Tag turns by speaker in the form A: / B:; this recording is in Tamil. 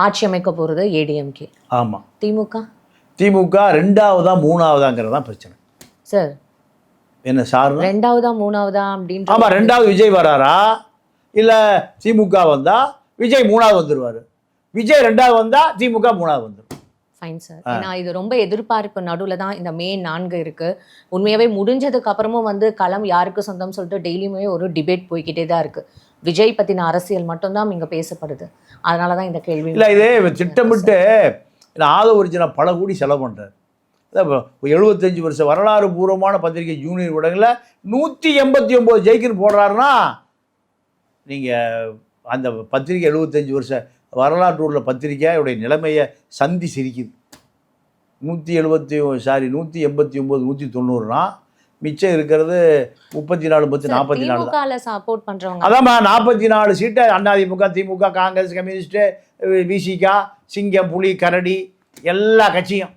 A: ஆட்சி அமைக்க போகிறது ஏடிஎம்கே.
B: ஆமாம்.
A: திமுக
B: 2ஆவதா 3ஆவதாங்கிறது தான் பிரச்சனை
A: சார்.
B: என்ன சார்
A: 2ஆவதா 3ஆவதா அப்படின்னு?
B: ஆமாம், 2வது விஜய் வராரா இல்லை திமுக வந்தால் விஜய் 3ஆவது வந்துடுவார், விஜய் 2ஆவது வந்தால் திமுக 3ஆவது வந்துடும்.
A: Fine sir. ஏன்னா இது ரொம்ப எதிர்பார்ப்பு நடுவில் தான் இந்த மே 4 இருக்குது. உண்மையாகவே முடிஞ்சதுக்கு அப்புறமும் வந்து களம் யாருக்கு சொந்தம் சொல்லிட்டு டெய்லியுமே ஒரு டிபேட் போய்கிட்டே தான் இருக்குது. விஜய் பற்றின அரசியல் மட்டும்தான் இங்கே பேசப்படுது. அதனால தான் இந்த கேள்வி.
B: இல்லை, இதே திட்டமிட்டு ஆதவர்ஜுனா பல கோடி செலவு பண்ணுறாரு. 75 வருஷம் வரலாறு பூர்வமான பத்திரிகை ஜூனியர் ஊடகங்களில் 189 ஜெயிக்குன்னு போடுறாருன்னா நீங்கள் அந்த பத்திரிகை 75 வருஷம் வரலாற்று உள்ள பத்திரிகையுடைய நிலைமையை சந்தி சிரிக்குது. 189 190னா மிச்சம் இருக்கிறது 34 44 தான்.
A: சப்போர்ட் பண்றவங்க
B: அதாம்மா 44 சீட்டு அதிமுக, திமுக, காங்கிரஸ், கம்யூனிஸ்ட், விசிகா, சிங்கம், புலி, கரடி எல்லா கட்சியும்